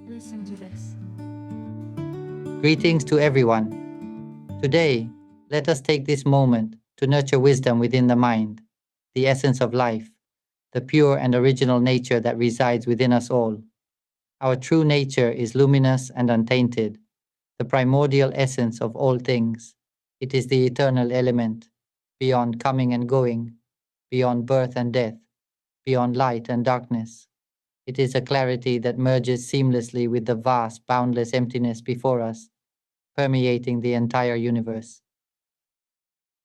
Listen to this. Greetings to everyone. Today, let us take this moment to nurture wisdom within the mind, the essence of life, the pure and original nature that resides within us all. Our true nature is luminous and untainted, the primordial essence of all things. It is the eternal element, beyond coming and going, beyond birth and death, beyond light and darkness. It is a clarity that merges seamlessly with the vast, boundless emptiness before us, permeating the entire universe.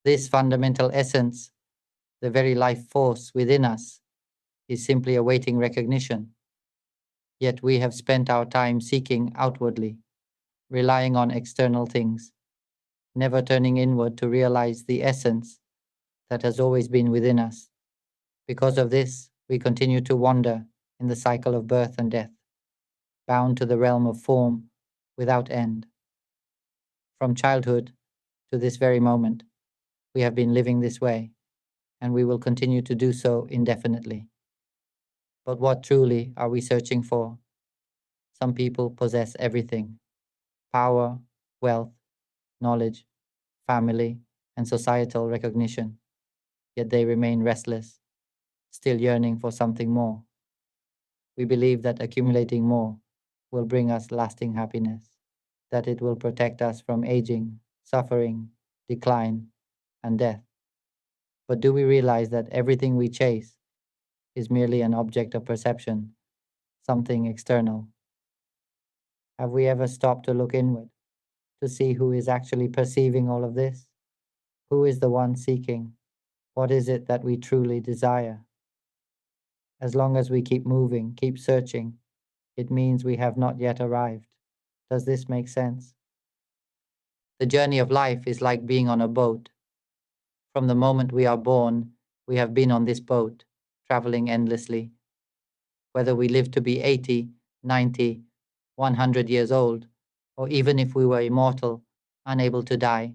This fundamental essence, the very life force within us, is simply awaiting recognition. Yet we have spent our time seeking outwardly, relying on external things, never turning inward to realize the essence that has always been within us. Because of this, we continue to wander in the cycle of birth and death, bound to the realm of form without end. From childhood to this very moment, we have been living this way, and we will continue to do so indefinitely. But what truly are we searching for? Some people possess everything: power, wealth, knowledge, family, and societal recognition, yet they remain restless, still yearning for something more. We believe that accumulating more will bring us lasting happiness, that it will protect us from aging, suffering, decline, and death. But do we realize that everything we chase is merely an object of perception, something external? Have we ever stopped to look inward, to see who is actually perceiving all of this? Who is the one seeking? What is it that we truly desire? As long as we keep moving, keep searching, it means we have not yet arrived. Does this make sense? The journey of life is like being on a boat. From the moment we are born, we have been on this boat, traveling endlessly. Whether we live to be 80, 90, 100 years old, or even if we were immortal, unable to die,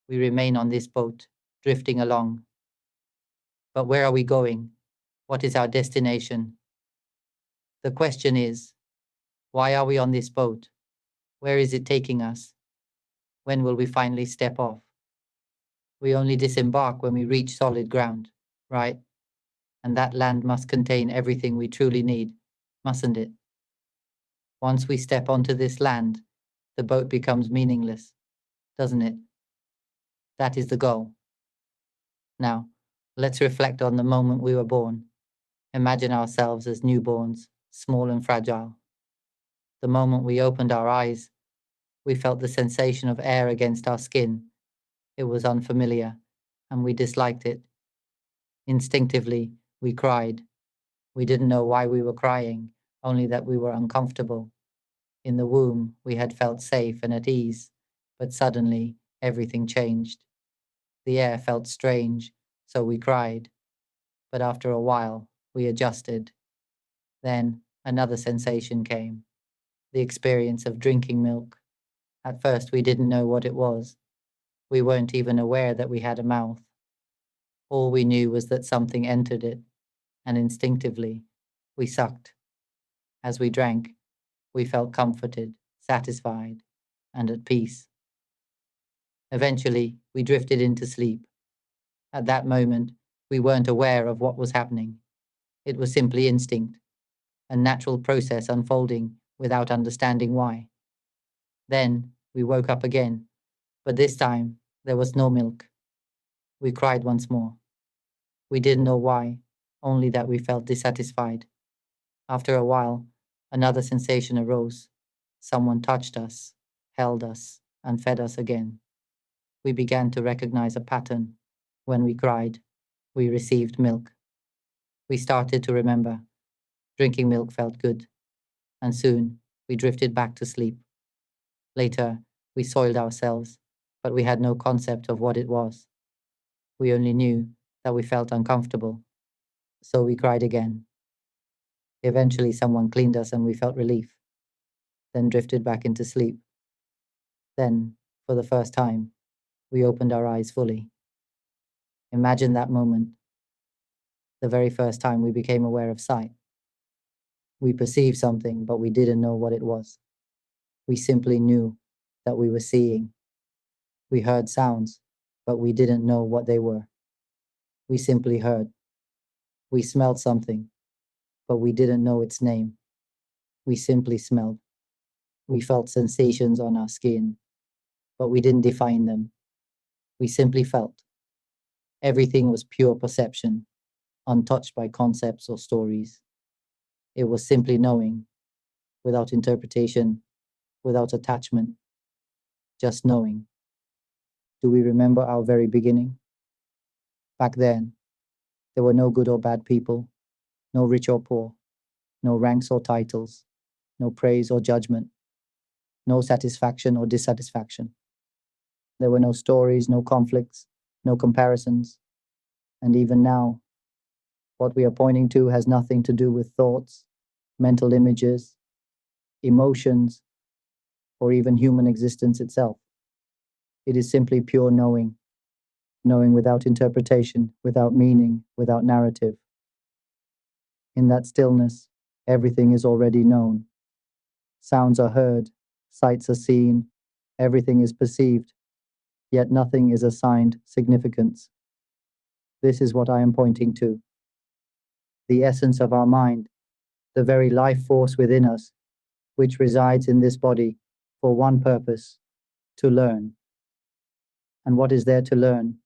we remain on this boat, drifting along. But where are we going? What is our destination? The question is, why are we on this boat? Where is it taking us? When will we finally step off? We only disembark when we reach solid ground, right? And that land must contain everything we truly need, mustn't it? Once we step onto this land, the boat becomes meaningless, doesn't it? That is the goal. Now, let's reflect on the moment we were born. Imagine ourselves as newborns, small and fragile. The moment we opened our eyes, we felt the sensation of air against our skin. It was unfamiliar, and we disliked it. Instinctively, we cried. We didn't know why we were crying, only that we were uncomfortable. In the womb, we had felt safe and at ease, but suddenly everything changed. The air felt strange, so we cried. But after a while, we adjusted. Then another sensation came, the experience of drinking milk. At first, we didn't know what it was. We weren't even aware that we had a mouth. All we knew was that something entered it, and instinctively, we sucked. As we drank, we felt comforted, satisfied, and at peace. Eventually, we drifted into sleep. At that moment, we weren't aware of what was happening. It was simply instinct, a natural process unfolding without understanding why. Then we woke up again, but this time there was no milk. We cried once more. We didn't know why, only that we felt dissatisfied. After a while, another sensation arose. Someone touched us, held us, and fed us again. We began to recognize a pattern. When we cried, we received milk. We started to remember. Drinking milk felt good, and soon we drifted back to sleep. Later, we soiled ourselves, but we had no concept of what it was. We only knew that we felt uncomfortable, so we cried again. Eventually, someone cleaned us and we felt relief, then drifted back into sleep. Then, for the first time, we opened our eyes fully. Imagine that moment, the very first time we became aware of sight. We perceived something, but we didn't know what it was. We simply knew that we were seeing. We heard sounds, but we didn't know what they were. We simply heard. We smelled something, but we didn't know its name. We simply smelled. We felt sensations on our skin, but we didn't define them. We simply felt. Everything was pure perception, untouched by concepts or stories. It was simply knowing, without interpretation, without attachment, just knowing. Do we remember our very beginning? Back then, there were no good or bad people, no rich or poor, no ranks or titles, no praise or judgment, no satisfaction or dissatisfaction. There were no stories, no conflicts, no comparisons. And even now, what we are pointing to has nothing to do with thoughts, mental images, emotions, or even human existence itself. It is simply pure knowing, knowing without interpretation, without meaning, without narrative. In that stillness, everything is already known. Sounds are heard, sights are seen, everything is perceived, yet nothing is assigned significance. This is what I am pointing to. The essence of our mind, the very life force within us, which resides in this body for one purpose, to learn. And what is there to learn?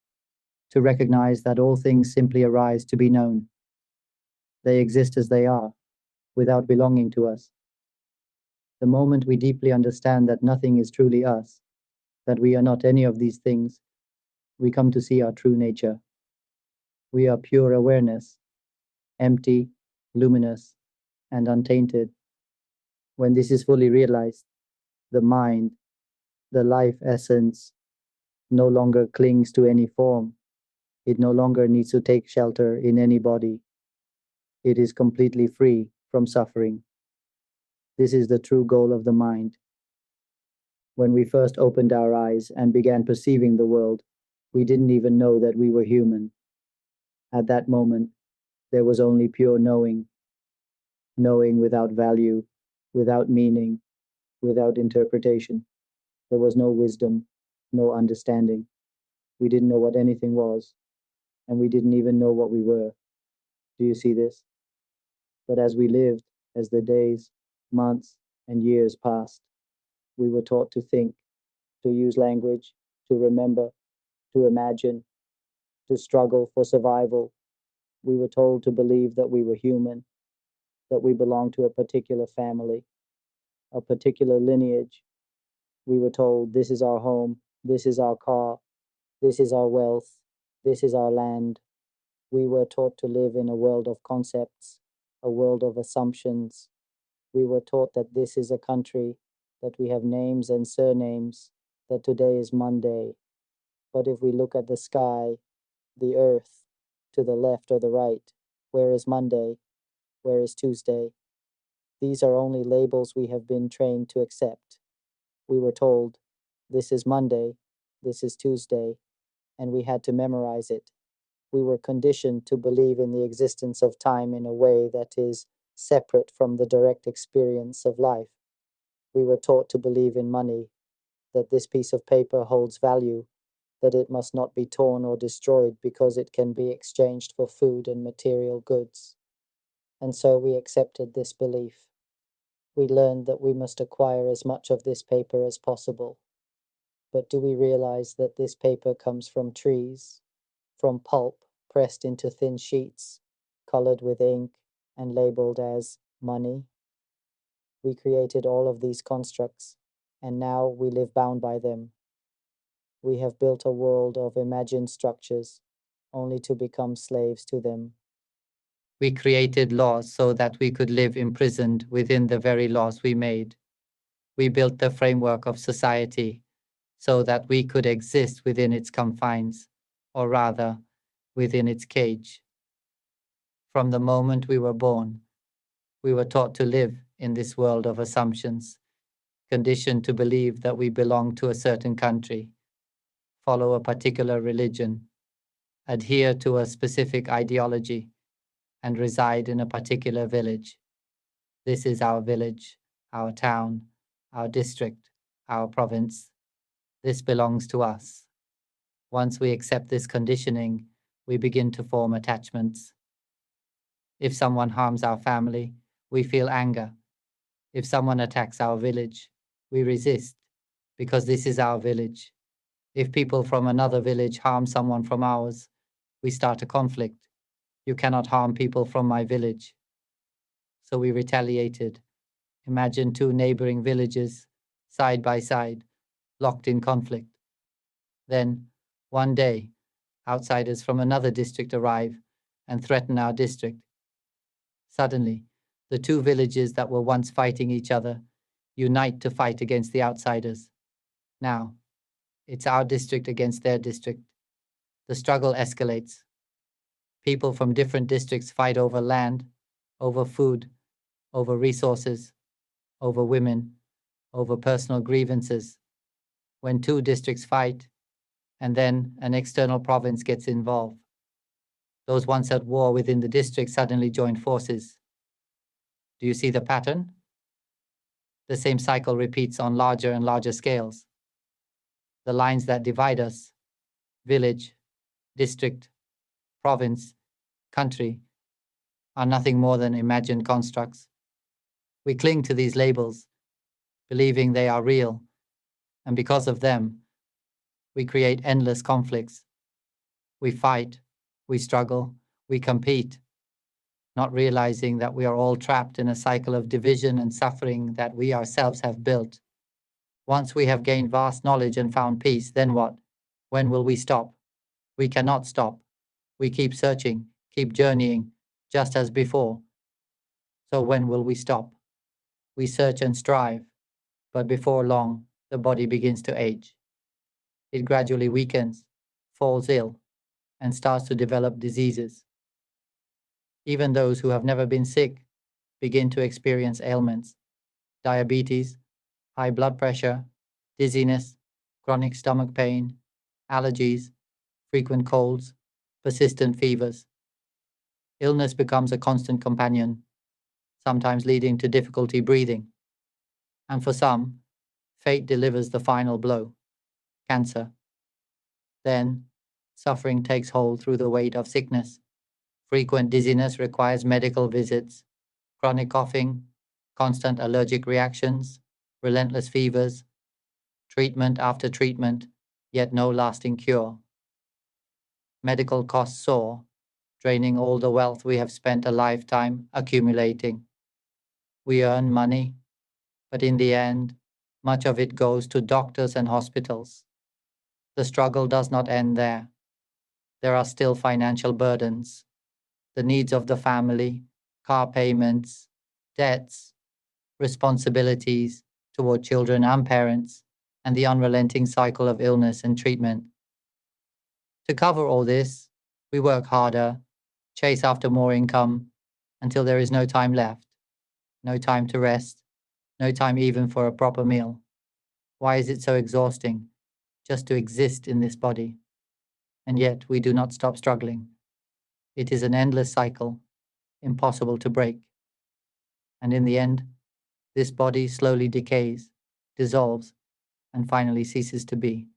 To recognize that all things simply arise to be known. They exist as they are, without belonging to us. The moment we deeply understand that nothing is truly us, that we are not any of these things, we come to see our true nature. We are pure awareness, empty, luminous, and untainted. When this is fully realized, the mind, the life essence, no longer clings to any form. It no longer needs to take shelter in any body. It is completely free from suffering. This is the true goal of the mind. When we first opened our eyes and began perceiving the world, we didn't even know that we were human. At that moment, there was only pure knowing, knowing without value, without meaning, without interpretation. There was no wisdom, no understanding. We didn't know what anything was, and we didn't even know what we were. Do you see this? But as we lived, as the days, months, and years passed, we were taught to think, to use language, to remember, to imagine, to struggle for survival. We were told to believe that we were human, that we belonged to a particular family, a particular lineage. We were told this is our home, this is our car, this is our wealth, this is our land. We were taught to live in a world of concepts, a world of assumptions. We were taught that this is a country, that we have names and surnames, that today is Monday. But if we look at the sky, the earth, to the left or the right, where is Monday? Where is Tuesday? These are only labels we have been trained to accept. We were told, this is Monday, this is Tuesday, and we had to memorize it. We were conditioned to believe in the existence of time in a way that is separate from the direct experience of life. We were taught to believe in money, that this piece of paper holds value, that it must not be torn or destroyed because it can be exchanged for food and material goods. And so we accepted this belief. We learned that we must acquire as much of this paper as possible. But do we realize that this paper comes from trees, from pulp pressed into thin sheets, colored with ink and labeled as money? We created all of these constructs, and now we live bound by them. We have built a world of imagined structures, only to become slaves to them. We created laws so that we could live imprisoned within the very laws we made. We built the framework of society so that we could exist within its confines, or rather, within its cage. From the moment we were born, we were taught to live in this world of assumptions, conditioned to believe that we belong to a certain country, follow a particular religion, adhere to a specific ideology, and reside in a particular village. This is our village, our town, our district, our province. This belongs to us. Once we accept this conditioning, we begin to form attachments. If someone harms our family, we feel anger. If someone attacks our village, we resist, because this is our village. If people from another village harm someone from ours, we start a conflict. You cannot harm people from my village. So we retaliated. Imagine two neighboring villages, side by side, locked in conflict. Then, one day, outsiders from another district arrive and threaten our district. Suddenly, the two villages that were once fighting each other unite to fight against the outsiders. Now, it's our district against their district. The struggle escalates. People from different districts fight over land, over food, over resources, over women, over personal grievances. When two districts fight, and then an external province gets involved, those once at war within the district suddenly join forces. Do you see the pattern? The same cycle repeats on larger and larger scales. The lines that divide us, village, district, province, country, are nothing more than imagined constructs. We cling to these labels, believing they are real, and because of them, we create endless conflicts. We fight, we struggle, we compete, not realizing that we are all trapped in a cycle of division and suffering that we ourselves have built. Once we have gained vast knowledge and found peace, then what? When will we stop? We cannot stop. We keep searching, keep journeying, just as before. So when will we stop? We search and strive, but before long, the body begins to age. It gradually weakens, falls ill, and starts to develop diseases. Even those who have never been sick begin to experience ailments: diabetes, high blood pressure, dizziness, chronic stomach pain, allergies, frequent colds, persistent fevers. Illness becomes a constant companion, sometimes leading to difficulty breathing. And for some, fate delivers the final blow: cancer. Then, suffering takes hold through the weight of sickness. Frequent dizziness requires medical visits, chronic coughing, constant allergic reactions, relentless fevers, treatment after treatment, yet no lasting cure. Medical costs soar, draining all the wealth we have spent a lifetime accumulating. We earn money, but in the end, much of it goes to doctors and hospitals. The struggle does not end there. There are still financial burdens, the needs of the family, car payments, debts, responsibilities toward children and parents, and the unrelenting cycle of illness and treatment. To cover all this, we work harder, chase after more income, until there is no time left, no time to rest, no time even for a proper meal. Why is it so exhausting just to exist in this body? And yet we do not stop struggling. It is an endless cycle, impossible to break. And in the end, this body slowly decays, dissolves, and finally ceases to be.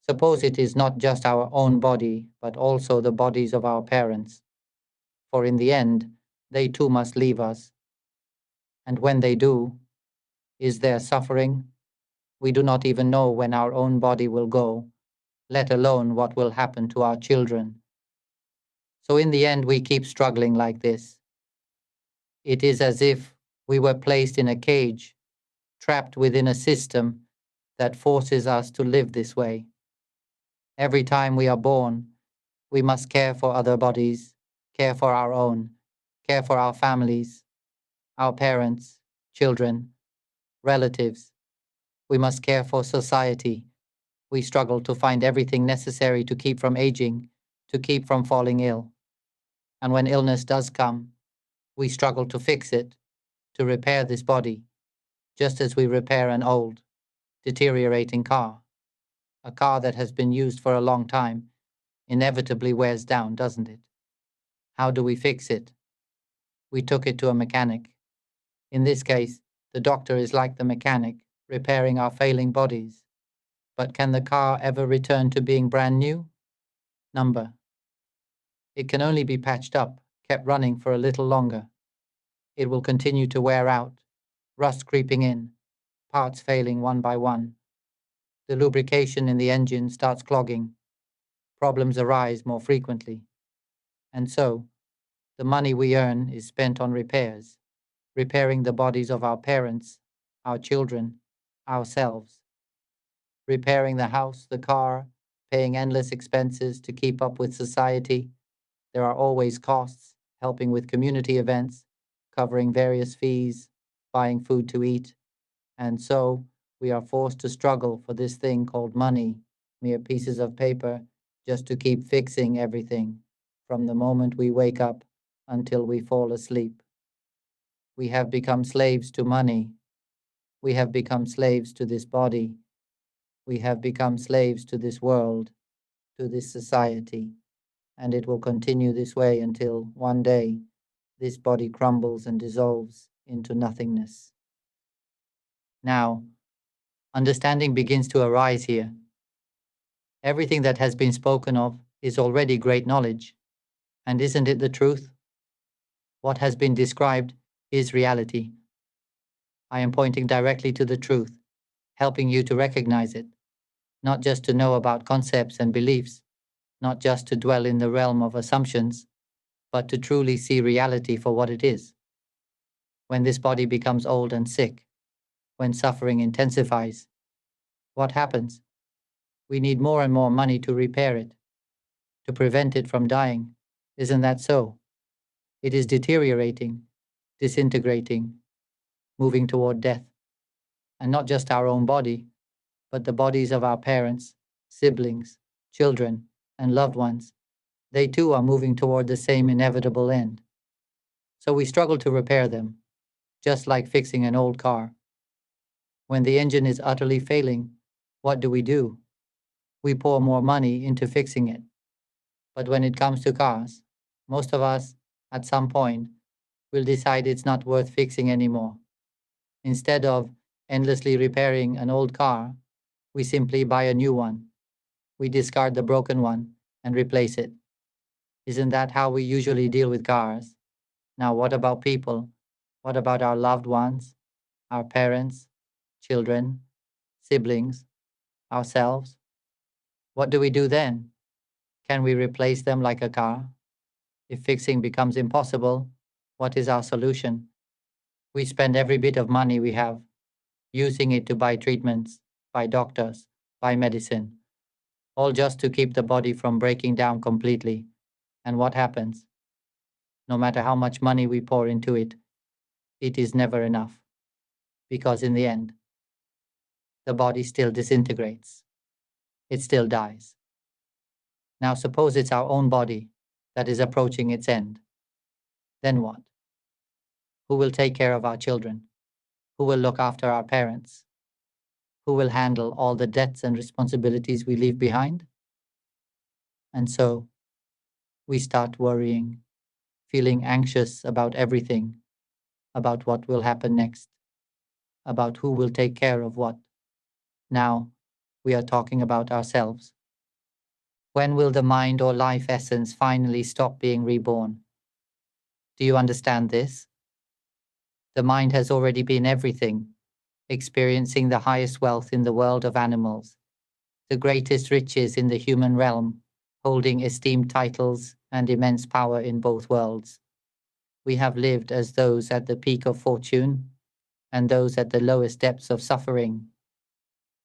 Suppose it is not just our own body, but also the bodies of our parents. For in the end, they too must leave us. And when they do, is there suffering? We do not even know when our own body will go, let alone what will happen to our children. So in the end, we keep struggling like this. It is as if we were placed in a cage, trapped within a system that forces us to live this way. Every time we are born, we must care for other bodies, care for our own, care for our families, our parents, children, relatives. We must care for society. We struggle to find everything necessary to keep from aging, to keep from falling ill. And when illness does come, we struggle to fix it, to repair this body, just as we repair an old, deteriorating car. A car that has been used for a long time inevitably wears down, doesn't it? How do we fix it? We took it to a mechanic. In this case, the doctor is like the mechanic, repairing our failing bodies. But can the car ever return to being brand new? Number. It can only be patched up, kept running for a little longer. It will continue to wear out, rust creeping in, parts failing one by one. The lubrication in the engine starts clogging. Problems arise more frequently. And so, the money we earn is spent on repairs, repairing the bodies of our parents, our children, ourselves. Repairing the house, the car, paying endless expenses to keep up with society. There are always costs, helping with community events, covering various fees, buying food to eat. And so we are forced to struggle for this thing called money, mere pieces of paper, just to keep fixing everything, from the moment we wake up until we fall asleep. We have become slaves to money. We have become slaves to this body. We have become slaves to this world, to this society, and it will continue this way until one day this body crumbles and dissolves into nothingness. Now, understanding begins to arise here. Everything that has been spoken of is already great knowledge, and isn't it the truth? What has been described is reality. I am pointing directly to the truth, helping you to recognize it, not just to know about concepts and beliefs, not just to dwell in the realm of assumptions, but to truly see reality for what it is. When this body becomes old and sick, when suffering intensifies, what happens? We need more and more money to repair it, to prevent it from dying. Isn't that so? It is deteriorating, disintegrating, moving toward death. And not just our own body, but the bodies of our parents, siblings, children, and loved ones. They too are moving toward the same inevitable end. So we struggle to repair them, just like fixing an old car. When the engine is utterly failing, what do? We pour more money into fixing it. But when it comes to cars, most of us, at some point, will decide it's not worth fixing anymore. Instead of endlessly repairing an old car, we simply buy a new one. We discard the broken one and replace it. Isn't that how we usually deal with cars? Now, what about people? What about our loved ones, our parents, children, siblings, ourselves? What do we do then? Can we replace them like a car? If fixing becomes impossible, what is our solution? We spend every bit of money we have, using it to buy treatments, buy doctors, buy medicine, all just to keep the body from breaking down completely. And what happens? No matter how much money we pour into it, it is never enough. Because in the end, the body still disintegrates. It still dies. Now suppose it's our own body that is approaching its end. Then what? Who will take care of our children? Who will look after our parents? Who will handle all the debts and responsibilities we leave behind? And so, we start worrying, feeling anxious about everything, about what will happen next, about who will take care of what. Now, we are talking about ourselves. When will the mind or life essence finally stop being reborn? Do you understand this? The mind has already been everything, experiencing the highest wealth in the world of animals, the greatest riches in the human realm, holding esteemed titles and immense power in both worlds. We have lived as those at the peak of fortune and those at the lowest depths of suffering.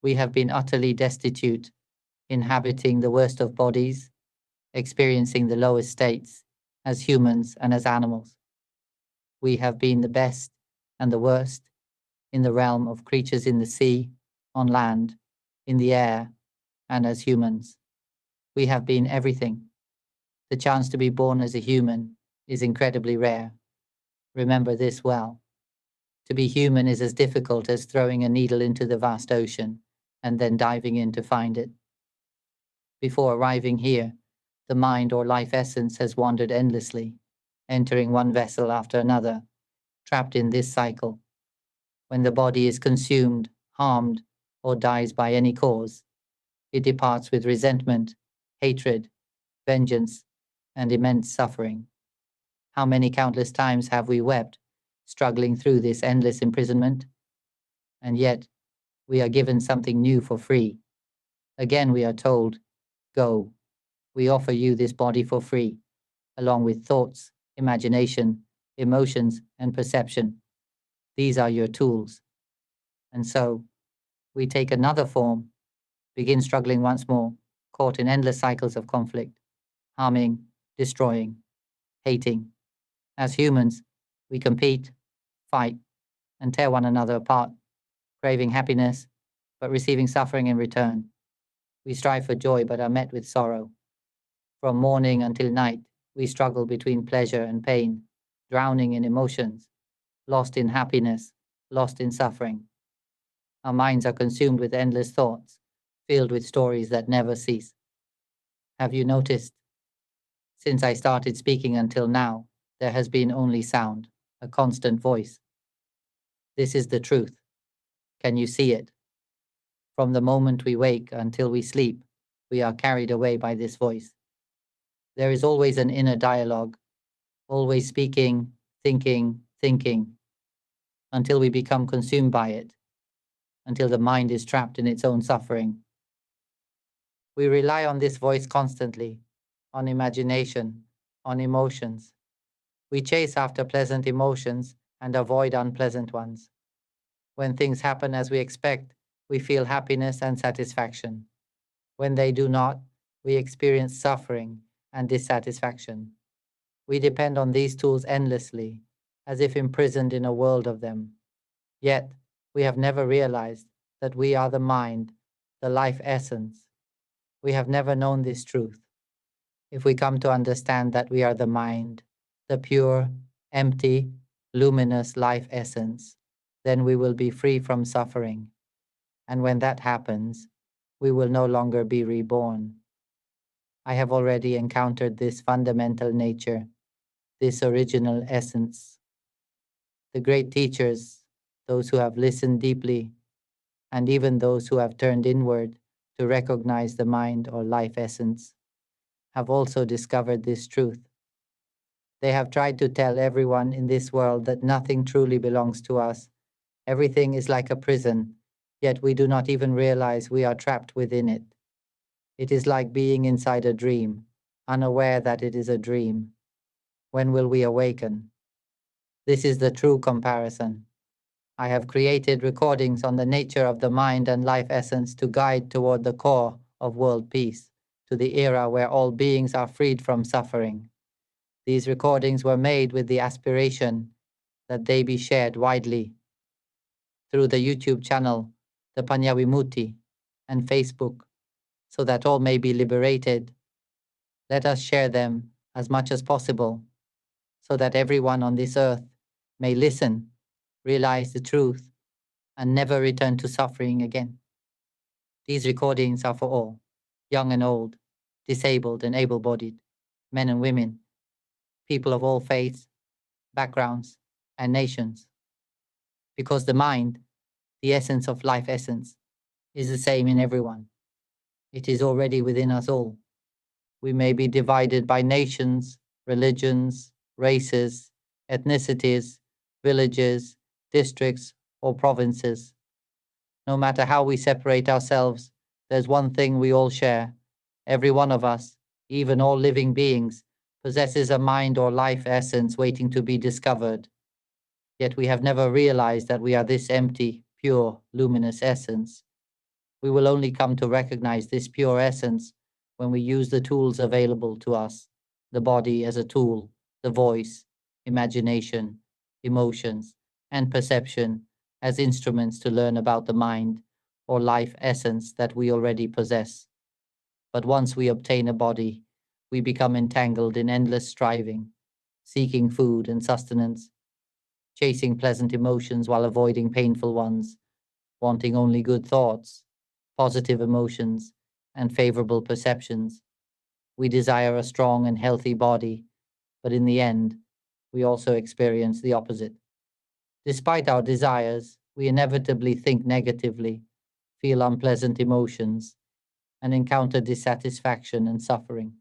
We have been utterly destitute, inhabiting the worst of bodies, experiencing the lowest states, as humans and as animals. We have been the best and the worst in the realm of creatures in the sea, on land, in the air, and as humans. We have been everything. The chance to be born as a human is incredibly rare. Remember this well. To be human is as difficult as throwing a needle into the vast ocean and then diving in to find it. Before arriving here, the mind or life essence has wandered endlessly, entering one vessel after another, trapped in this cycle. When the body is consumed, harmed, or dies by any cause, it departs with resentment, hatred, vengeance, and immense suffering. How many countless times have we wept, struggling through this endless imprisonment? And yet, we are given something new for free. Again, we are told, go, we offer you this body for free, along with thoughts, imagination, emotions, and perception. These are your tools. And so, we take another form, begin struggling once more, caught in endless cycles of conflict, harming, destroying, hating. As humans, we compete, fight, and tear one another apart, craving happiness, but receiving suffering in return. We strive for joy, but are met with sorrow. From morning until night, we struggle between pleasure and pain, drowning in emotions, lost in happiness, lost in suffering. Our minds are consumed with endless thoughts, filled with stories that never cease. Have you noticed? Since I started speaking until now, there has been only sound, a constant voice. This is the truth. Can you see it? From the moment we wake until we sleep, we are carried away by this voice. There is always an inner dialogue, always speaking, thinking, until we become consumed by it, until the mind is trapped in its own suffering. We rely on this voice constantly, on imagination, on emotions. We chase after pleasant emotions and avoid unpleasant ones. When things happen as we expect, we feel happiness and satisfaction. When they do not, we experience suffering and dissatisfaction. We depend on these tools endlessly, as if imprisoned in a world of them. Yet, we have never realized that we are the mind, the life essence. We have never known this truth. If we come to understand that we are the mind, the pure, empty, luminous life essence, then we will be free from suffering. And when that happens, we will no longer be reborn. I have already encountered this fundamental nature, this original essence. The great teachers, those who have listened deeply, and even those who have turned inward to recognize the mind or life essence, have also discovered this truth. They have tried to tell everyone in this world that nothing truly belongs to us. Everything is like a prison, yet we do not even realize we are trapped within it. It is like being inside a dream, unaware that it is a dream. When will we awaken? This is the true comparison. I have created recordings on the nature of the mind and life essence to guide toward the core of world peace, to the era where all beings are freed from suffering. These recordings were made with the aspiration that they be shared widely through the YouTube channel, the Panyavimutti, and Facebook, so that all may be liberated. Let us share them as much as possible, so that everyone on this earth may listen, realize the truth, and never return to suffering again. These recordings are for all, young and old, disabled and able-bodied, men and women, people of all faiths, backgrounds, and nations. Because the mind, the essence of life essence, is the same in everyone. It is already within us all. We may be divided by nations, religions, races, ethnicities, villages, districts, or provinces. No matter how we separate ourselves, there's one thing we all share. Every one of us, even all living beings, possesses a mind or life essence waiting to be discovered. Yet we have never realized that we are this empty, pure, luminous essence. We will only come to recognize this pure essence when we use the tools available to us, the body as a tool, the voice, imagination, emotions, and perception as instruments to learn about the mind or life essence that we already possess. But once we obtain a body, we become entangled in endless striving, seeking food and sustenance, chasing pleasant emotions while avoiding painful ones, wanting only good thoughts, positive emotions, and favorable perceptions. We desire a strong and healthy body, but in the end, we also experience the opposite. Despite our desires, we inevitably think negatively, feel unpleasant emotions, and encounter dissatisfaction and suffering.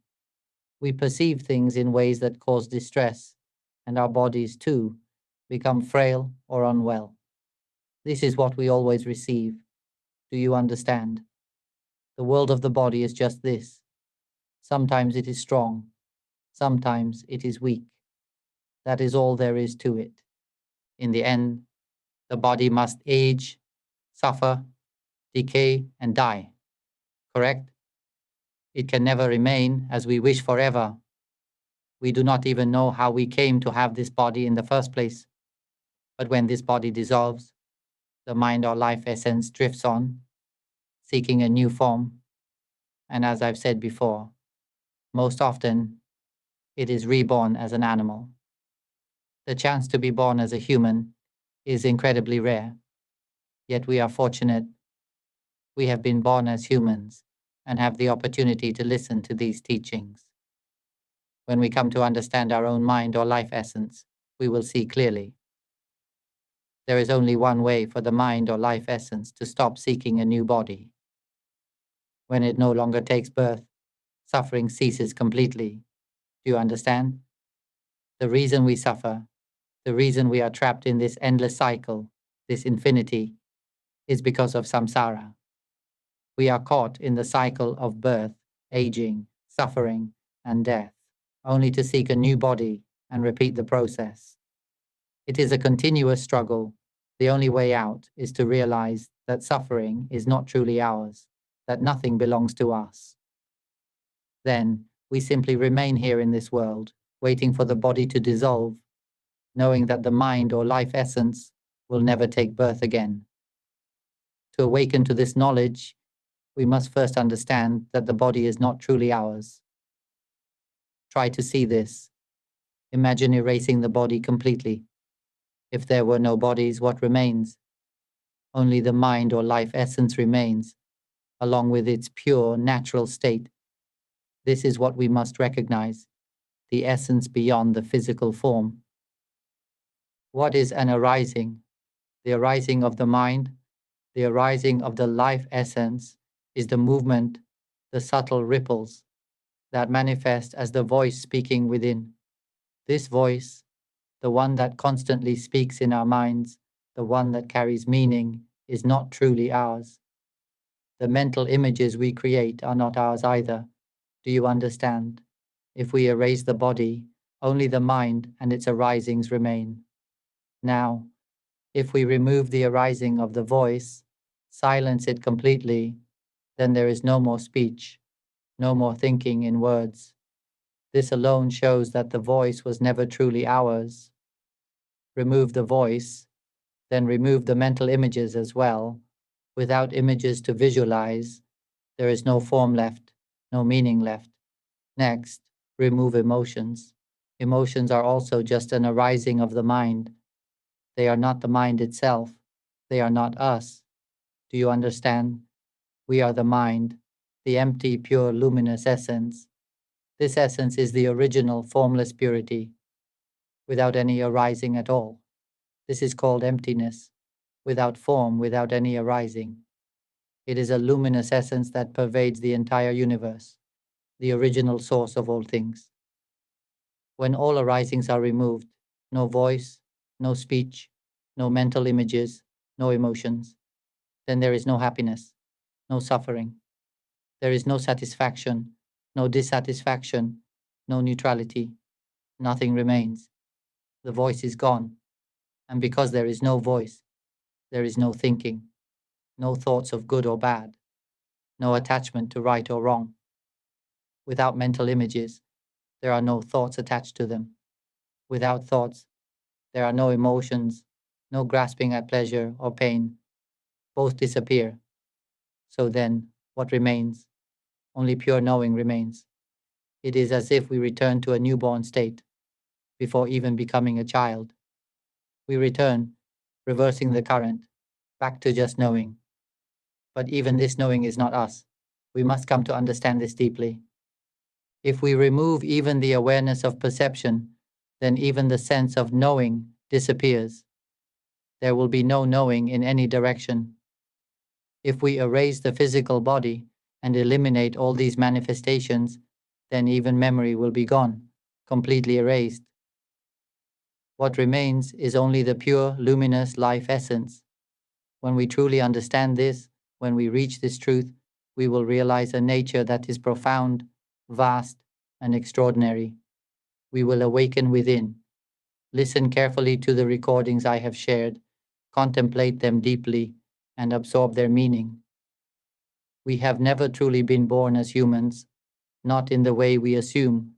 We perceive things in ways that cause distress, and our bodies, too, become frail or unwell. This is what we always receive. Do you understand? The world of the body is just this. Sometimes it is strong, sometimes it is weak. That is all there is to it. In the end, the body must age, suffer, decay, and die. Correct? It can never remain as we wish forever. We do not even know how we came to have this body in the first place. But when this body dissolves, the mind or life essence drifts on, seeking a new form. And as I've said before, most often it is reborn as an animal. The chance to be born as a human is incredibly rare, yet we are fortunate. We have been born as humans and have the opportunity to listen to these teachings. When we come to understand our own mind or life essence, we will see clearly. There is only one way for the mind or life essence to stop seeking a new body. When it no longer takes birth, suffering ceases completely. Do you understand? The reason we suffer, the reason we are trapped in this endless cycle, this infinity, is because of samsara. We are caught in the cycle of birth, aging, suffering, and death, only to seek a new body and repeat the process. It is a continuous struggle. The only way out is to realize that suffering is not truly ours, that nothing belongs to us. Then we simply remain here in this world, waiting for the body to dissolve, knowing that the mind or life essence will never take birth again. To awaken to this knowledge, we must first understand that the body is not truly ours. Try to see this. Imagine erasing the body completely. If there were no bodies, what remains? Only the mind or life essence remains, along with its pure, natural state. This is what we must recognize, the essence beyond the physical form. What is an arising? The arising of the mind, the arising of the life essence, is the movement, the subtle ripples that manifest as the voice speaking within. This voice, the one that constantly speaks in our minds, the one that carries meaning, is not truly ours. The mental images we create are not ours either. Do you understand? If we erase the body, only the mind and its arisings remain. Now, if we remove the arising of the voice, silence it completely, then there is no more speech, no more thinking in words. This alone shows that the voice was never truly ours. Remove the voice, then remove the mental images as well. Without images to visualize, there is no form left, no meaning left. Next, remove emotions. Emotions are also just an arising of the mind. They are not the mind itself. They are not us. Do you understand? We are the mind, the empty, pure, luminous essence. This essence is the original, formless purity, without any arising at all. This is called emptiness, without form, without any arising. It is a luminous essence that pervades the entire universe, the original source of all things. When all arisings are removed, no voice, no speech, no mental images, no emotions, then there is no happiness, no suffering. There is no satisfaction, no dissatisfaction, no neutrality. Nothing remains. The voice is gone. And because there is no voice, there is no thinking, no thoughts of good or bad, no attachment to right or wrong. Without mental images, there are no thoughts attached to them. Without thoughts, there are no emotions, no grasping at pleasure or pain. Both disappear. So then, what remains? Only pure knowing remains. It is as if we return to a newborn state, before even becoming a child. We return, reversing the current, back to just knowing. But even this knowing is not us. We must come to understand this deeply. If we remove even the awareness of perception, then even the sense of knowing disappears. There will be no knowing in any direction. If we erase the physical body and eliminate all these manifestations, then even memory will be gone, completely erased. What remains is only the pure, luminous life essence. When we truly understand this, when we reach this truth, we will realize a nature that is profound, vast, and extraordinary. We will awaken within. Listen carefully to the recordings I have shared, contemplate them deeply, and absorb their meaning. We have never truly been born as humans, not in the way we assume.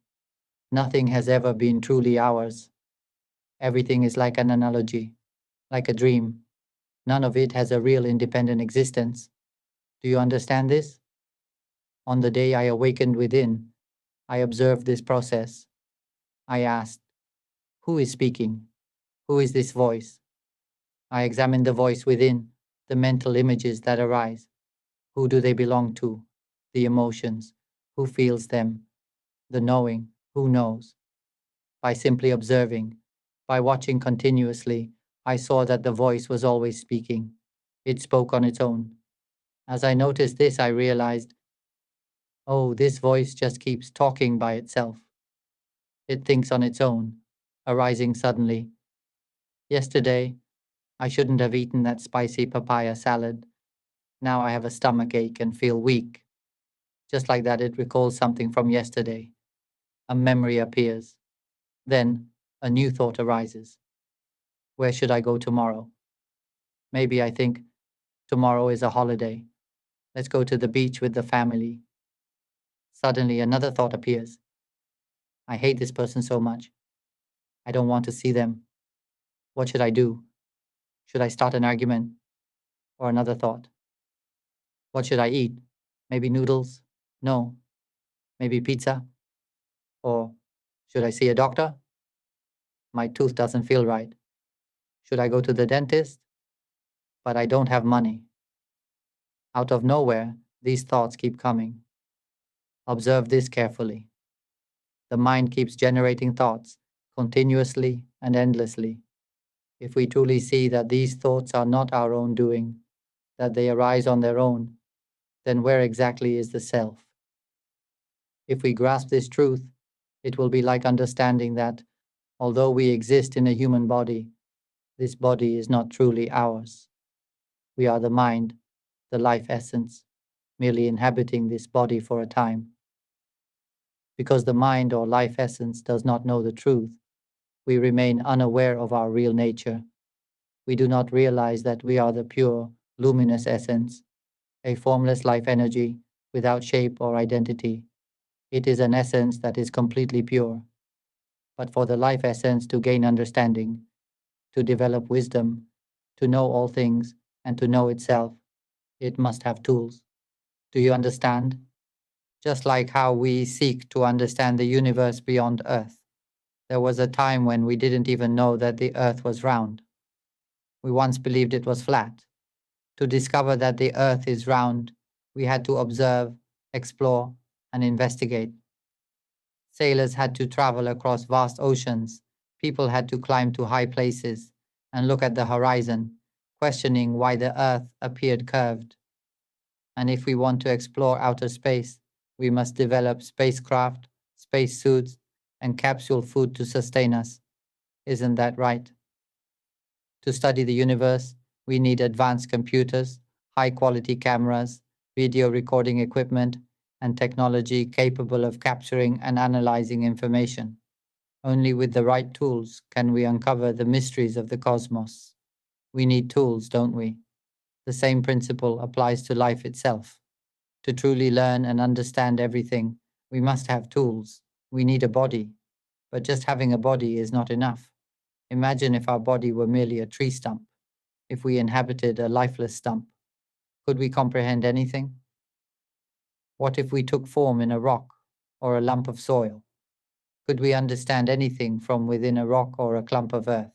Nothing has ever been truly ours. Everything is like an analogy, like a dream. None of it has a real independent existence. Do you understand this? On the day I awakened within, I observed this process. I asked, who is speaking? Who is this voice? I examined the voice within, the mental images that arise. Who do they belong to? The emotions. Who feels them? The knowing. Who knows? By simply observing, by watching continuously, I saw that the voice was always speaking. It spoke on its own. As I noticed this, I realized, oh, this voice just keeps talking by itself. It thinks on its own, arising suddenly. Yesterday, I shouldn't have eaten that spicy papaya salad. Now I have a stomach ache and feel weak. Just like that, it recalls something from yesterday. A memory appears. Then, a new thought arises. Where should I go tomorrow? Maybe I think, tomorrow is a holiday. Let's go to the beach with the family. Suddenly, another thought appears. I hate this person so much. I don't want to see them. What should I do? Should I start an argument? Or another thought. What should I eat? Maybe noodles? No. Maybe pizza? Or should I see a doctor? My tooth doesn't feel right. Should I go to the dentist? But I don't have money. Out of nowhere, these thoughts keep coming. Observe this carefully. The mind keeps generating thoughts continuously and endlessly. If we truly see that these thoughts are not our own doing, that they arise on their own, then where exactly is the self? If we grasp this truth, it will be like understanding that, although we exist in a human body, this body is not truly ours. We are the mind, the life essence, merely inhabiting this body for a time. Because the mind or life essence does not know the truth, we remain unaware of our real nature. We do not realize that we are the pure, luminous essence, a formless life energy without shape or identity. It is an essence that is completely pure. But for the life essence to gain understanding, to develop wisdom, to know all things, and to know itself, it must have tools. Do you understand? Just like how we seek to understand the universe beyond Earth. There was a time when we didn't even know that the Earth was round. We once believed it was flat. To discover that the Earth is round, we had to observe, explore, and investigate. Sailors had to travel across vast oceans. People had to climb to high places and look at the horizon, questioning why the Earth appeared curved. And if we want to explore outer space, we must develop spacecraft, spacesuits, and capsule food to sustain us. Isn't that right? To study the universe, we need advanced computers, high-quality cameras, video recording equipment, and technology capable of capturing and analyzing information. Only with the right tools can we uncover the mysteries of the cosmos. We need tools, don't we? The same principle applies to life itself. To truly learn and understand everything, we must have tools. We need a body. But just having a body is not enough. Imagine if our body were merely a tree stump, if we inhabited a lifeless stump. Could we comprehend anything? What if we took form in a rock or a lump of soil? Could we understand anything from within a rock or a clump of earth?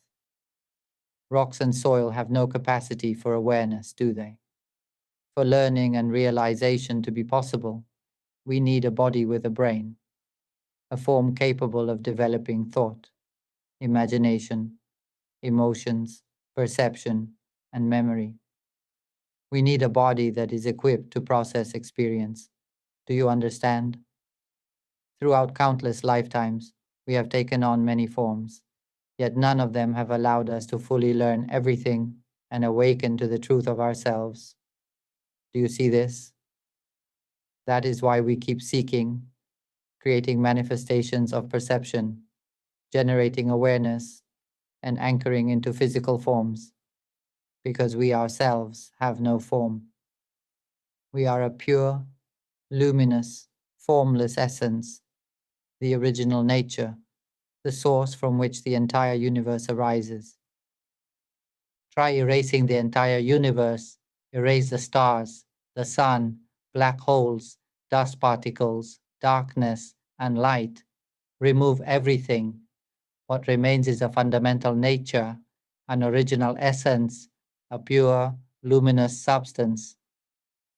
Rocks and soil have no capacity for awareness, do they? For learning and realization to be possible, we need a body with a brain, a form capable of developing thought, imagination, emotions, perception, and memory. We need a body that is equipped to process experience. Do you understand? Throughout countless lifetimes, we have taken on many forms, yet none of them have allowed us to fully learn everything and awaken to the truth of ourselves. Do you see this? That is why we keep seeking, creating manifestations of perception, generating awareness, and anchoring into physical forms, because we ourselves have no form. We are a pure, luminous, formless essence, the original nature, the source from which the entire universe arises. Try erasing the entire universe, erase the stars, the sun, black holes, dust particles, darkness, and light. Remove everything. What remains is a fundamental nature, an original essence, a pure, luminous substance.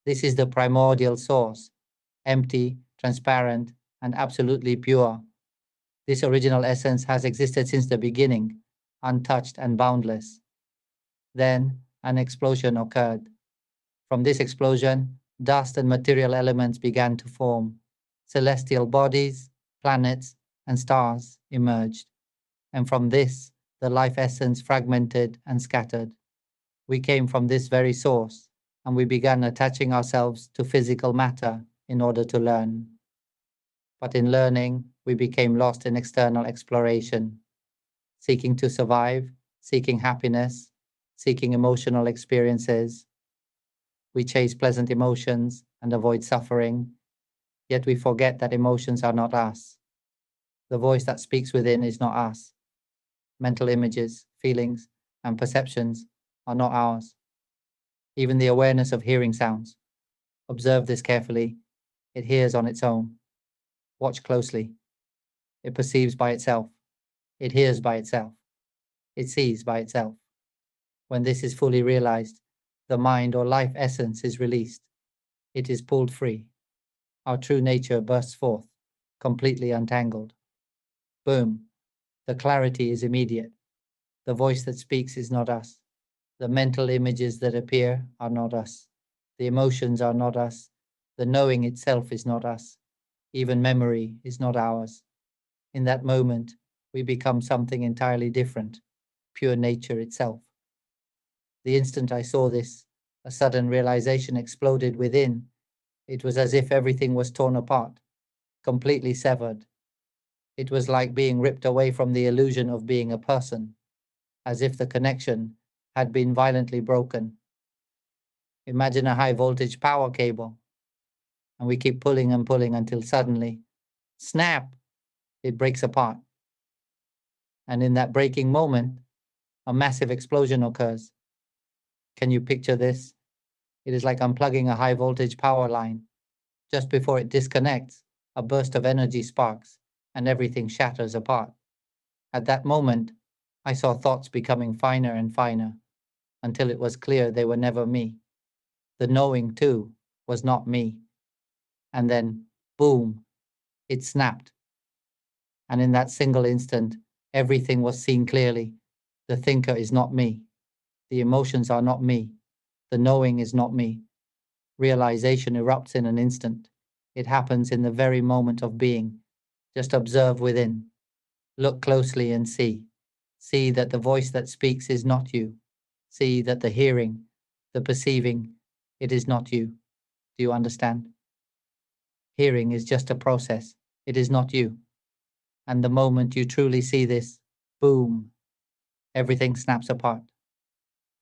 This is the primordial source, empty, transparent, and absolutely pure. This original essence has existed since the beginning, untouched and boundless. Then an explosion occurred. From this explosion, dust and material elements began to form. Celestial bodies, planets, and stars emerged. And from this, the life essence fragmented and scattered. We came from this very source, and we began attaching ourselves to physical matter in order to learn. But in learning, we became lost in external exploration, seeking to survive, seeking happiness, seeking emotional experiences. We chase pleasant emotions and avoid suffering, yet we forget that emotions are not us. The voice that speaks within is not us. Mental images, feelings, and perceptions are not ours. Even the awareness of hearing sounds. Observe this carefully. It hears on its own. Watch closely. It perceives by itself. It hears by itself. It sees by itself. When this is fully realized, the mind or life essence is released. It is pulled free. Our true nature bursts forth, completely untangled. Boom. The clarity is immediate. The voice that speaks is not us. The mental images that appear are not us. The emotions are not us. The knowing itself is not us. Even memory is not ours. In that moment, we become something entirely different, pure nature itself. The instant I saw this, a sudden realization exploded within. It was as if everything was torn apart, completely severed. It was like being ripped away from the illusion of being a person, as if the connection had been violently broken. Imagine a high voltage power cable, and we keep pulling and pulling until suddenly, snap, it breaks apart. And in that breaking moment, a massive explosion occurs. Can you picture this? It is like unplugging a high voltage power line. Just before it disconnects, a burst of energy sparks, and everything shatters apart. At that moment, I saw thoughts becoming finer and finer, until it was clear they were never me. The knowing, too, was not me. And then, boom, it snapped. And in that single instant, everything was seen clearly. The thinker is not me. The emotions are not me. The knowing is not me. Realization erupts in an instant. It happens in the very moment of being. Just observe within. Look closely and see. See that the voice that speaks is not you. See that the hearing, the perceiving, it is not you. Do you understand? Hearing is just a process. It is not you. And the moment you truly see this, boom, everything snaps apart.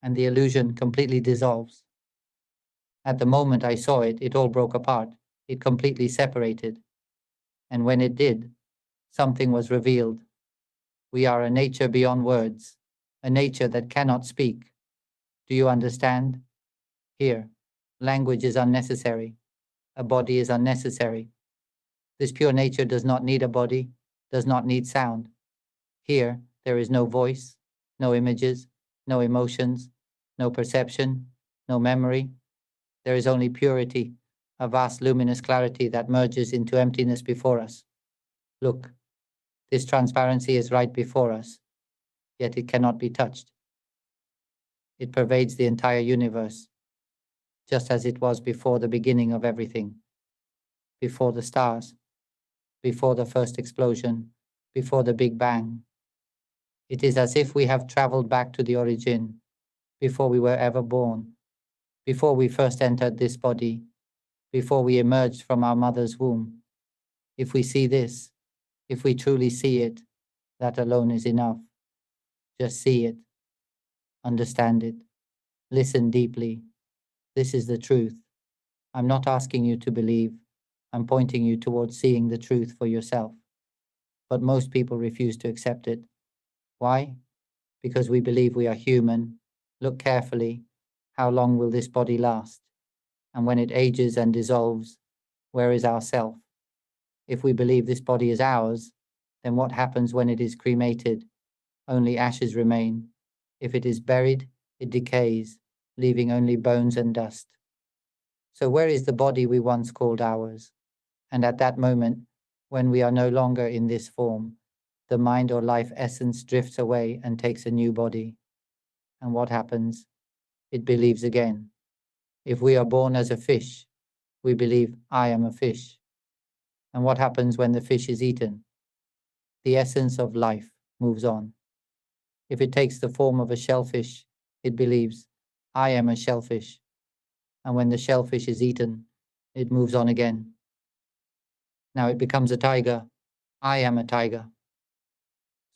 And the illusion completely dissolves. At the moment I saw it, it all broke apart. It completely separated. And when it did, something was revealed. We are a nature beyond words, a nature that cannot speak. Do you understand? Here, language is unnecessary. A body is unnecessary. This pure nature does not need a body, does not need sound. Here, there is no voice, no images, no emotions, no perception, no memory. There is only purity, a vast luminous clarity that merges into emptiness before us. Look, this transparency is right before us, yet it cannot be touched. It pervades the entire universe, just as it was before the beginning of everything, before the stars, before the first explosion, before the Big Bang. It is as if we have traveled back to the origin, before we were ever born, before we first entered this body, before we emerged from our mother's womb. If we see this, if we truly see it, that alone is enough. Just see it, understand it, listen deeply. This is the truth. I'm not asking you to believe. I'm pointing you towards seeing the truth for yourself. But most people refuse to accept it. Why? Because we believe we are human. Look carefully. How long will this body last? And when it ages and dissolves, where is our self? If we believe this body is ours, then what happens when it is cremated? Only ashes remain. If it is buried, it decays, leaving only bones and dust. So where is the body we once called ours? And at that moment, when we are no longer in this form, the mind or life essence drifts away and takes a new body. And what happens? It believes again. If we are born as a fish, we believe, I am a fish. And what happens when the fish is eaten? The essence of life moves on. If it takes the form of a shellfish, it believes, I am a shellfish. And when the shellfish is eaten, it moves on again. Now it becomes a tiger. I am a tiger.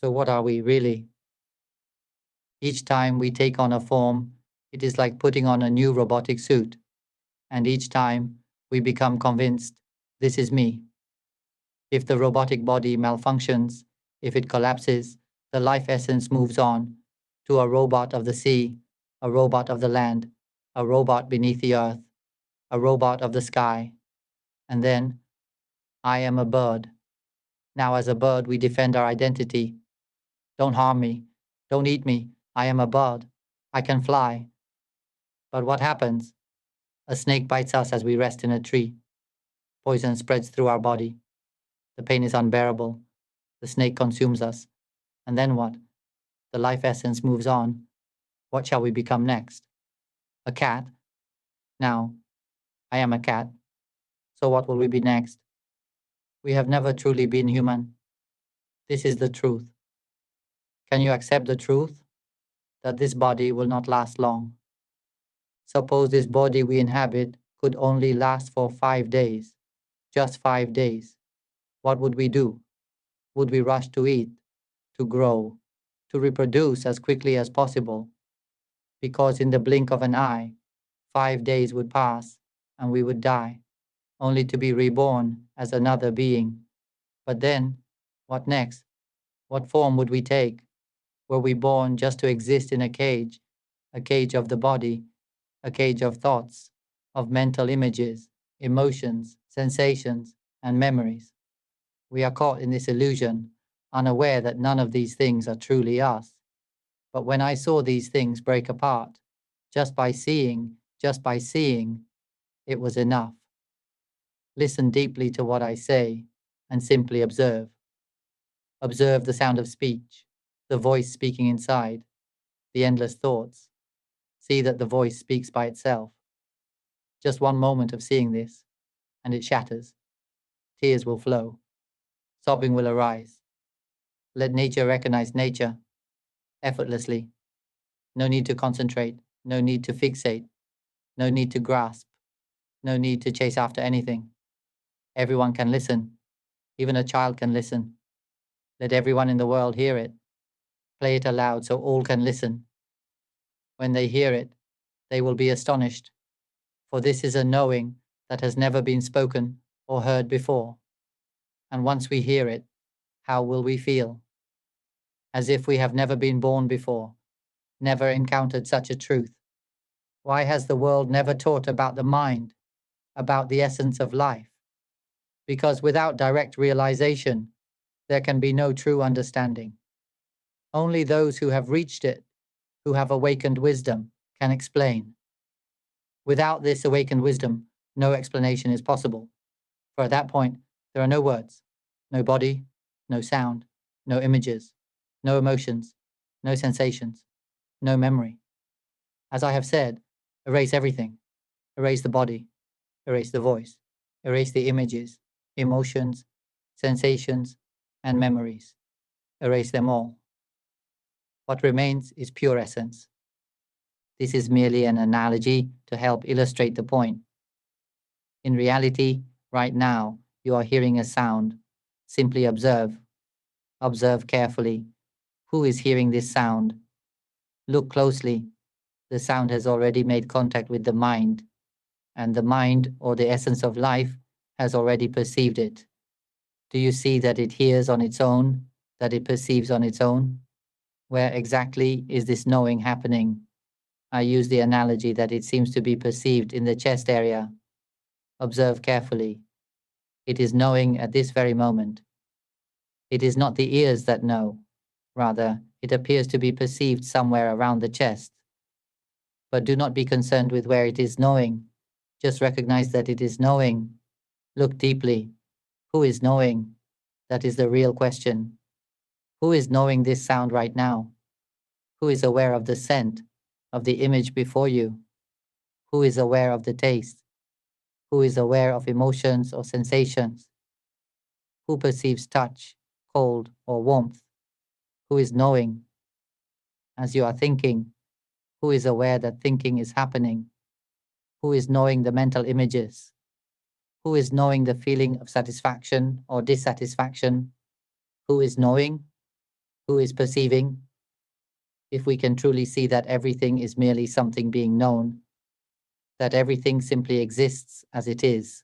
So what are we really? Each time we take on a form, it is like putting on a new robotic suit. And each time we become convinced, this is me. If the robotic body malfunctions, if it collapses, the life essence moves on to a robot of the sea, a robot of the land, a robot beneath the earth, a robot of the sky. And then, I am a bird. Now as a bird, we defend our identity. Don't harm me. Don't eat me. I am a bird. I can fly. But what happens? A snake bites us as we rest in a tree. Poison spreads through our body. The pain is unbearable. The snake consumes us. And then what? The life essence moves on. What shall we become next? A cat? Now, I am a cat. So what will we be next? We have never truly been human. This is the truth. Can you accept the truth? That this body will not last long. Suppose this body we inhabit could only last for 5 days. Just 5 days. What would we do? Would we rush to eat, to grow, to reproduce as quickly as possible? Because in the blink of an eye, 5 days would pass and we would die, only to be reborn as another being. But then, what next? What form would we take? Were we born just to exist in a cage of the body, a cage of thoughts, of mental images, emotions, sensations, and memories? We are caught in this illusion, unaware that none of these things are truly us. But when I saw these things break apart, just by seeing, it was enough. Listen deeply to what I say and simply observe. Observe the sound of speech, the voice speaking inside, the endless thoughts. See that the voice speaks by itself. Just one moment of seeing this, and it shatters. Tears will flow. Sobbing will arise. Let nature recognize nature, effortlessly. No need to concentrate, no need to fixate, no need to grasp, no need to chase after anything. Everyone can listen. Even a child can listen. Let everyone in the world hear it. Play it aloud so all can listen. When they hear it, they will be astonished, for this is a knowing that has never been spoken or heard before. And once we hear it, how will we feel? As if we have never been born before, never encountered such a truth. Why has the world never taught about the mind, about the essence of life? Because without direct realization, there can be no true understanding. Only those who have reached it, who have awakened wisdom, can explain. Without this awakened wisdom, no explanation is possible. For at that point, there are no words, no body, no sound, no images, no emotions, no sensations, no memory. As I have said, erase everything. Erase the body, erase the voice, erase the images, emotions, sensations, and memories. Erase them all. What remains is pure essence. This is merely an analogy to help illustrate the point. In reality, right now, you are hearing a sound. Simply observe. Observe carefully. Who is hearing this sound? Look closely. The sound has already made contact with the mind, and the mind, or the essence of life, has already perceived it. Do you see that it hears on its own, that it perceives on its own? Where exactly is this knowing happening? I use the analogy that it seems to be perceived in the chest area. Observe carefully. It is knowing at this very moment. It is not the ears that know. Rather, it appears to be perceived somewhere around the chest. But do not be concerned with where it is knowing. Just recognize that it is knowing. Look deeply. Who is knowing? That is the real question. Who is knowing this sound right now? Who is aware of the scent, of the image before you? Who is aware of the taste? Who is aware of emotions or sensations? Who perceives touch, cold, or warmth? Who is knowing? As you are thinking, who is aware that thinking is happening? Who is knowing the mental images? Who is knowing the feeling of satisfaction or dissatisfaction? Who is knowing? Who is perceiving? If we can truly see that everything is merely something being known, that everything simply exists as it is.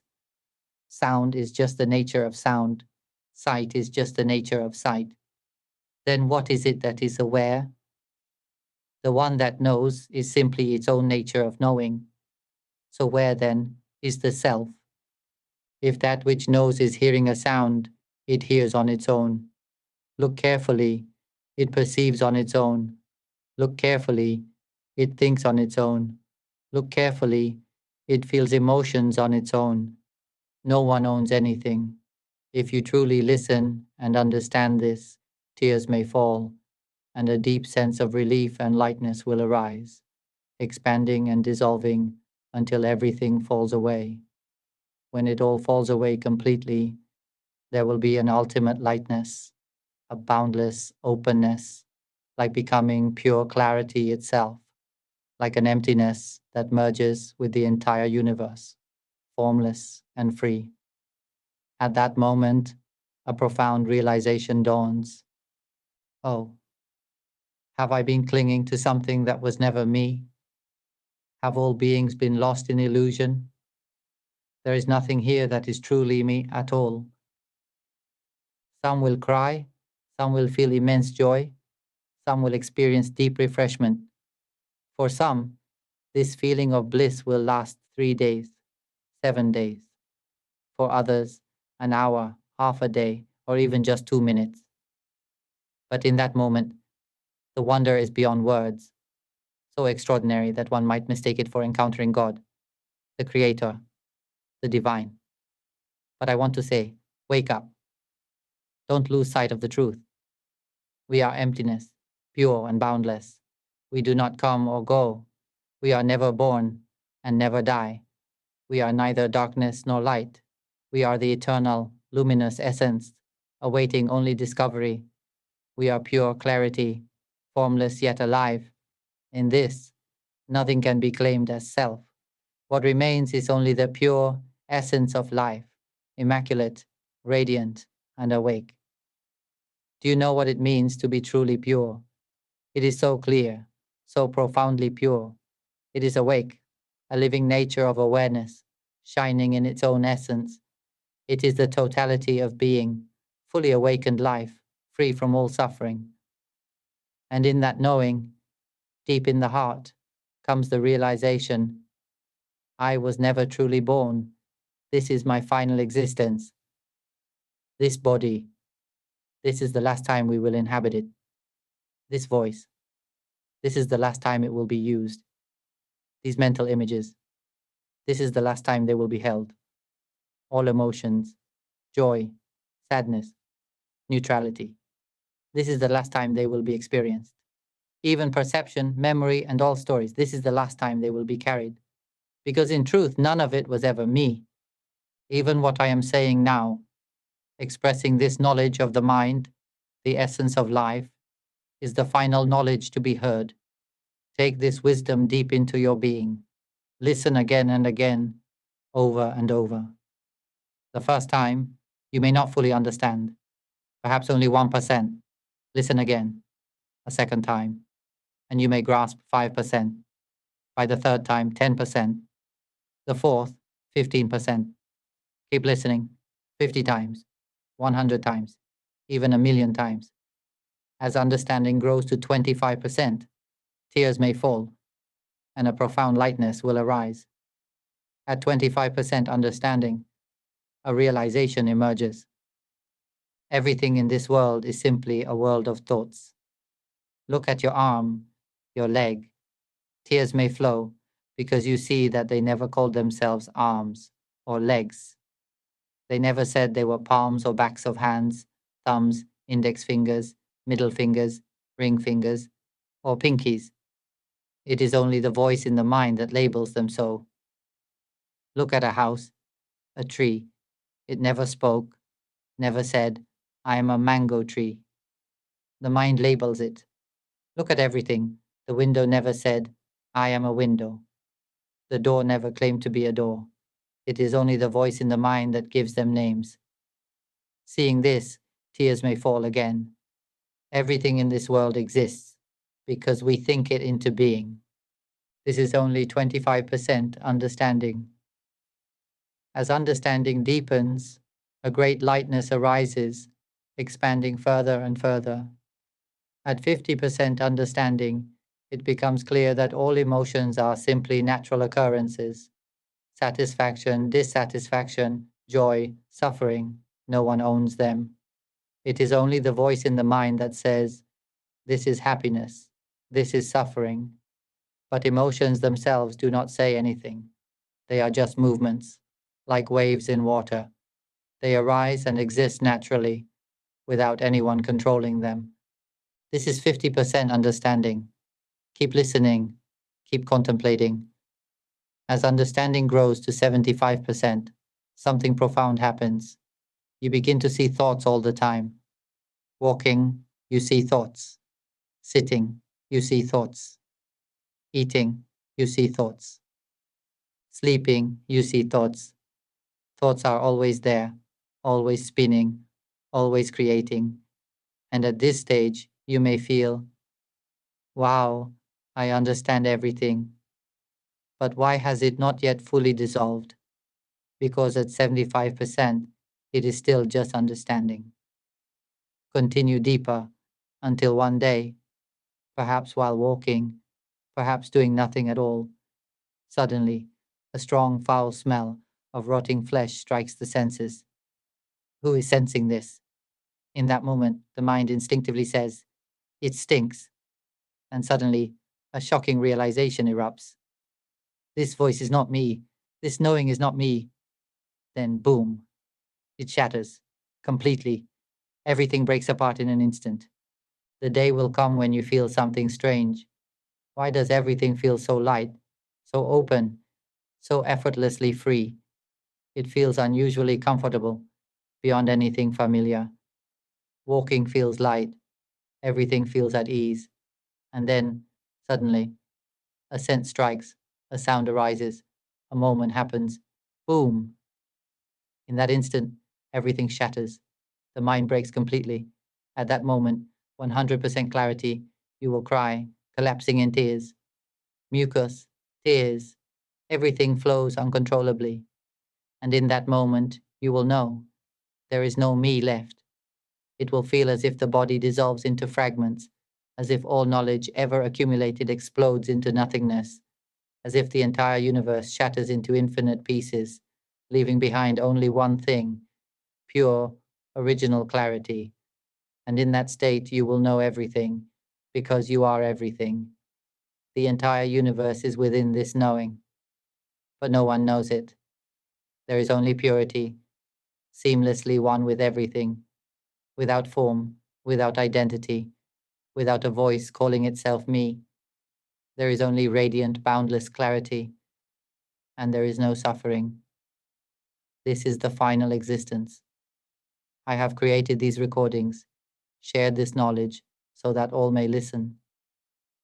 Sound is just the nature of sound. Sight is just the nature of sight. Then what is it that is aware? The one that knows is simply its own nature of knowing. So where then is the self? If that which knows is hearing a sound, it hears on its own. Look carefully, it perceives on its own. Look carefully, it thinks on its own. Look carefully, it feels emotions on its own. No one owns anything. If you truly listen and understand this, tears may fall, and a deep sense of relief and lightness will arise, expanding and dissolving until everything falls away. When it all falls away completely, there will be an ultimate lightness, a boundless openness, like becoming pure clarity itself, like an emptiness that merges with the entire universe, formless and free. At that moment, a profound realization dawns. Oh, have I been clinging to something that was never me? Have all beings been lost in illusion? There is nothing here that is truly me at all. Some will cry, some will feel immense joy, some will experience deep refreshment. For some, this feeling of bliss will last 3 days, 7 days. For others, an hour, half a day, or even just 2 minutes. But in that moment, the wonder is beyond words, so extraordinary that one might mistake it for encountering God, the Creator, the Divine. But I want to say, wake up. Don't lose sight of the truth. We are emptiness, pure and boundless. We do not come or go. We are never born and never die. We are neither darkness nor light. We are the eternal, luminous essence, awaiting only discovery. We are pure clarity, formless yet alive. In this, nothing can be claimed as self. What remains is only the pure essence of life, immaculate, radiant, and awake. Do you know what it means to be truly pure? It is so clear, so profoundly pure. It is awake, a living nature of awareness, shining in its own essence. It is the totality of being, fully awakened life, free from all suffering. And in that knowing, deep in the heart, comes the realization, I was never truly born. This is my final existence. This body, this is the last time we will inhabit it. This voice, this is the last time it will be used. These mental images, this is the last time they will be held. All emotions, joy, sadness, neutrality, this is the last time they will be experienced. even perception, memory, and all stories. This is the last time they will be carried. Because in truth, none of it was ever me. Even what I am saying now, expressing this knowledge of the mind, the essence of life, is the final knowledge to be heard. Take this wisdom deep into your being. Listen again and again, over and over. The first time, you may not fully understand, perhaps only 1%. Listen again, a second time, and you may grasp 5%. By the third time, 10%. The fourth, 15%. Keep listening, 50 times, 100 times, even 1,000,000 times. As understanding grows to 25%, tears may fall, and a profound lightness will arise. At 25% understanding, a realization emerges. Everything in this world is simply a world of thoughts. Look at your arm, your leg. Tears may flow because you see that they never called themselves arms or legs. They never said they were palms or backs of hands, thumbs, index fingers, middle fingers, ring fingers, or pinkies. It is only the voice in the mind that labels them so. Look at a house, a tree. It never spoke, never said, I am a mango tree. The mind labels it. Look at everything. The window never said, I am a window. The door never claimed to be a door. It is only the voice in the mind that gives them names. Seeing this, tears may fall again. Everything in this world exists because we think it into being. This is only 25% understanding. As understanding deepens, a great lightness arises, expanding further and further. At 50% understanding, it becomes clear that all emotions are simply natural occurrences. Satisfaction, dissatisfaction, joy, suffering, no one owns them. It is only the voice in the mind that says, this is happiness, this is suffering. But emotions themselves do not say anything. They are just movements, like waves in water. They arise and exist naturally, without anyone controlling them. This is 50% understanding. Keep listening, keep contemplating. As understanding grows to 75%, something profound happens. You begin to see thoughts all the time. Walking, you see thoughts. Sitting, you see thoughts. Eating, you see thoughts. Sleeping, you see thoughts. Thoughts are always there, always spinning, always creating. And at this stage, you may feel, wow, I understand everything. But why has it not yet fully dissolved? Because at 75%, it is still just understanding. Continue deeper until one day, perhaps while walking, perhaps doing nothing at all, suddenly a strong foul smell of rotting flesh strikes the senses. Who is sensing this? In that moment, the mind instinctively says, it stinks. And suddenly, a shocking realization erupts. This voice is not me. This knowing is not me. Then, boom, it shatters completely. Everything breaks apart in an instant. The day will come when you feel something strange. Why does everything feel so light, so open, so effortlessly free? It feels unusually comfortable, beyond anything familiar. Walking feels light. Everything feels at ease. And then, suddenly, a sense strikes, a sound arises, a moment happens. Boom! In that instant, everything shatters. The mind breaks completely. At that moment, 100% clarity, you will cry, collapsing in tears. Mucus, tears, everything flows uncontrollably. And in that moment, you will know there is no me left. It will feel as if the body dissolves into fragments, as if all knowledge ever accumulated explodes into nothingness, as if the entire universe shatters into infinite pieces, leaving behind only one thing, pure, original clarity. And in that state, you will know everything, because you are everything. The entire universe is within this knowing, but no one knows it. There is only purity, seamlessly one with everything, without form, without identity, without a voice calling itself me. There is only radiant, boundless clarity, and there is no suffering. This is the final existence. I have created these recordings, shared this knowledge, so that all may listen.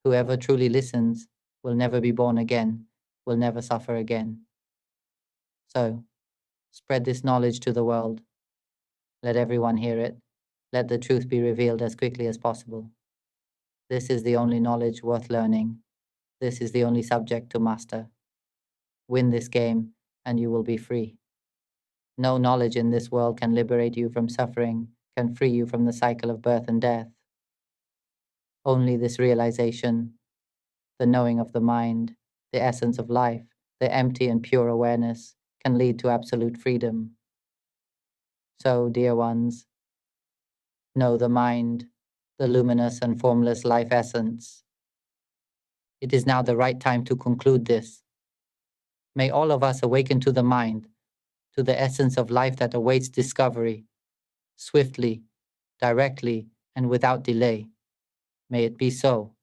Whoever truly listens will never be born again, will never suffer again. So, spread this knowledge to the world. Let everyone hear it. Let the truth be revealed as quickly as possible. This is the only knowledge worth learning. This is the only subject to master. Win this game, and you will be free. No knowledge in this world can liberate you from suffering, can free you from the cycle of birth and death. Only this realization, the knowing of the mind, the essence of life, the empty and pure awareness, can lead to absolute freedom. So, dear ones, know the mind, the luminous and formless life essence. It is now the right time to conclude this. May all of us awaken to the mind, to the essence of life that awaits discovery, swiftly, directly, and without delay. May it be so.